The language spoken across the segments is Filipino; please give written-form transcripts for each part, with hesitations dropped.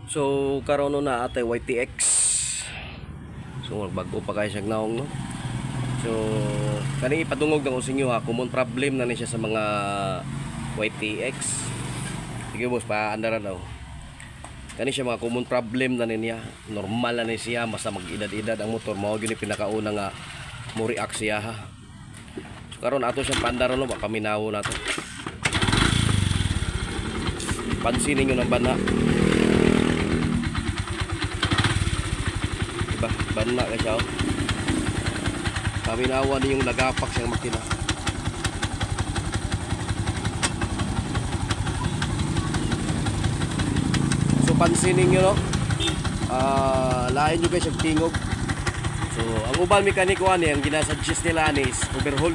So karon na atay YTX. So bago pa kay siya naong no. So kani ipadungog na ko sa inyo ha, common problem na ni siya sa mga YTX. Sige boss, paandaran daw. Kani siya mga common problem na niya. Normal na ni siya basta mag-edad-edad ang motor, mao gyud ni pinakauna nga mo react siya ha. So karon ato siyang paandaran no, baka minawo nato. Pansinin niyo ng bana. Diba? Bana ka siya. Paminawa niyo yung nagapak siyang makina. So pansinin niyo no. Lain niyo guys yung tingog. So ang ubang mekaniko ani ang ginasuggest nila ani is overhaul.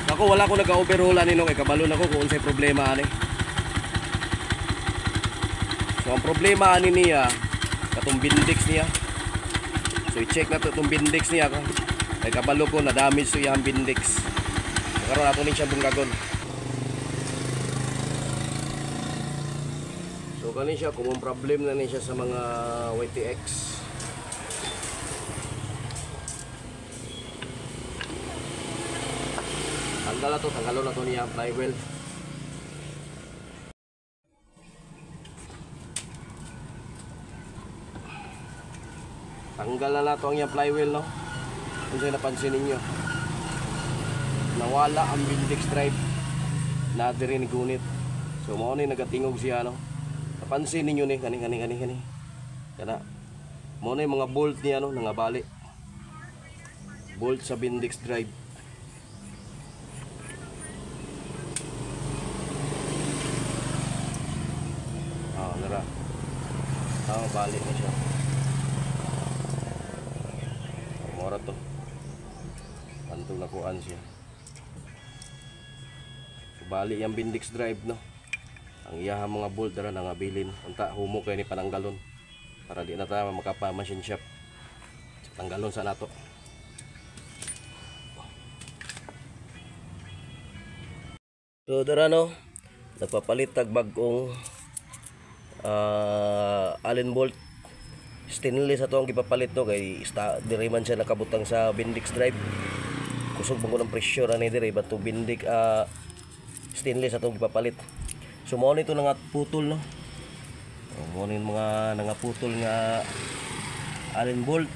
Ako wala ko nag-overhaul ani no, kay kabalo nako kung unsay problema ani. So ang problema ani niya katong bindix niya. So i-check na to itong bindix niya kay kabalo ko na damage so iyang bindix. So karon ato ni siya bungagon. So kani siya common problem na ni siya sa mga YTX. Tanggalon na to niya flywheel. Tanggal na nato ang yung flywheel no. Kung sa'yo napansin ninyo, nawala ang bindix drive na diri ni gunit. So mao ni nagatingog siya no. Napansin ninyo ni kani. Kana mao ni mga bolt niya no, nangabali. Bolt sa bindix drive. Nara. Balik na siya. Mora to. Antong nakuan siya. Bali yung bindix drive no. Ang iyaha mga bolt dara nangabilin. Unta humo kay ni pananggalon. Para di na ta makapa machine shop. Tanggalon sa nato. So dara no. Nagpapalit tag bag-ong Allen bolt stainless ato ang gipapalit no, kay diri man siya nakabutang sa bindix drive. Kusog man ko ng pressure ani diri bato bindix stainless ato gipapalit. So mao nito nga putol no. Mao ni mga nangaputol nga Allen bolt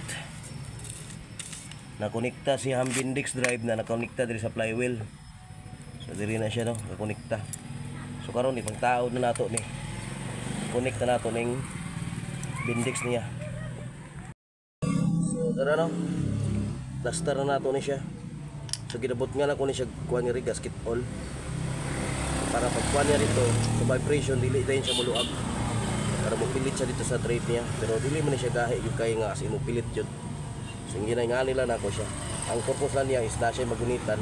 na konekta si ham bindix drive na nakonekta diri sa flywheel. So diri na siya no, nakonekta. So karon ipang taod na nato ni connect na nato ning bindix niya. So tara no, plaster na nato ni siya. So ginabot nga na ko ni siya kuha ni gasket all para pag kuha niya rito sa vibration dili dayon siya muluag para mopilit siya dito sa trade niya, pero dili man siya gahi yung kay nga as imopilit jud. So ginay nga nila nako siya. Ang purpose lang niya is na siya magunitan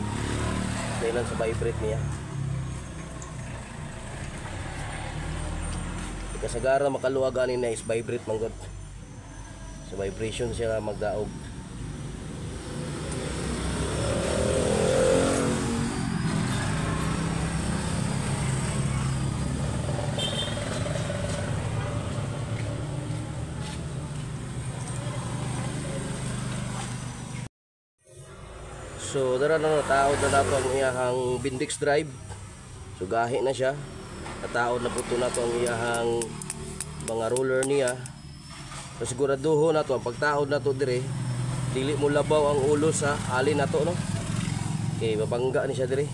dahil sa vibrate niya. Kasagara makaluwag ani na is vibrate man gud. So vibration siya magdaog. So dara na taod na nato ang iyahang bindix drive. So gahi na siya. Nataod na puto na to ang iyahang mga roller niya. So siguraduho na to ang pagtaod na to dire dili mo labaw ang ulo sa alin na to no. Okay, mabangga ni siya dire.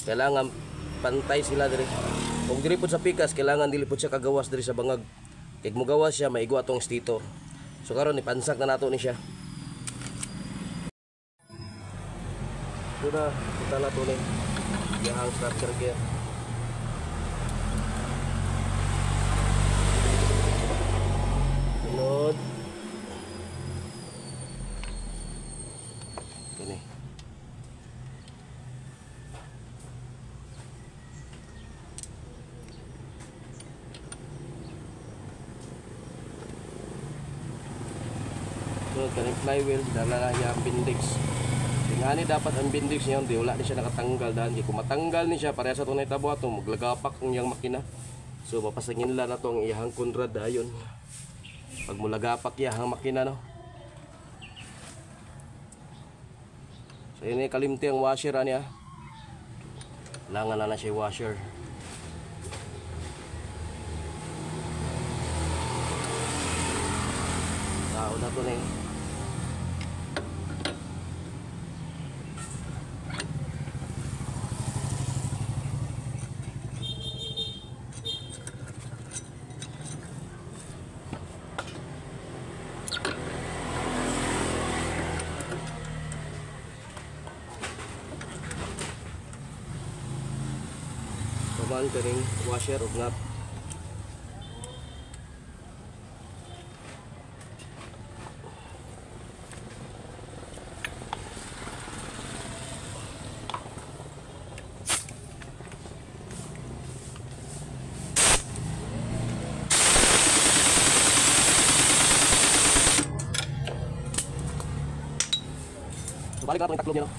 Kailangan pantay sila dire. Kung dili pud sa pikas kailangan dili pud siya kagawas dire sa bangag. Kay mo gawas siya maigo atong stator. So karon ipansak na nato ni siya. Sudah kita na to ni yang structure gear. Load. Ini. So, kaning flywheel dala yang bindix. Ingani dapat ang bindix niya, hindi wala ni siya nakatanggal dahil kung matanggal ni siya pareha sa tunay tabo ato maglagapak ang yang makina. So mapasangin lang na to ang iyahang Conrad dayon. Pag mulagapak iyahang makina no. So ini kalimti ang washer niya. Langan na siya washer. Tao na to na eh. Kaman kaning washer of nut. So balik na itong taklob niya no.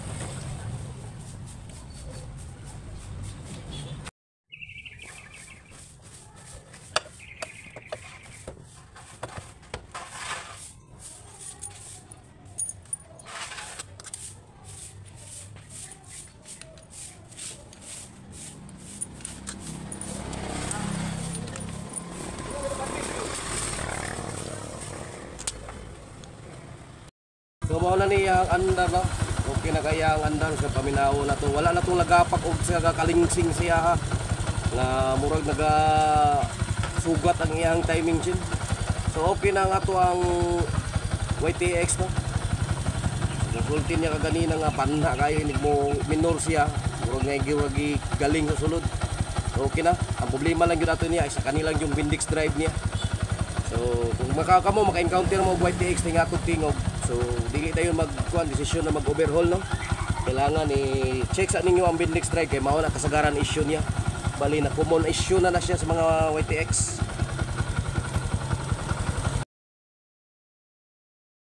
So mao na niya ang andar no. Okay na kaya ang andar sa paminaw na to. Wala na tong lagapak og sa kalingsing siya ha. Nga murag naga sugat ang iyang timing chin. So okay na nga to ang YTX no. Nasulti niya kaganina nga panha kayo inig mo minor siya. Murag nga giwagi galing sa sulod. So okay na. Ang problema lang gyud ato niya sa kanilang yung Bendix drive niya. So kung makakamo maka-encounter mo og YTX nga atong tingog. So dili tayo magkuan desisyon na mag-overhaul no. Kailangan i-check sa ninyo ang Bendix drive kay mao na kasagaran issue niya. Bali na common issue na siya sa mga YTX.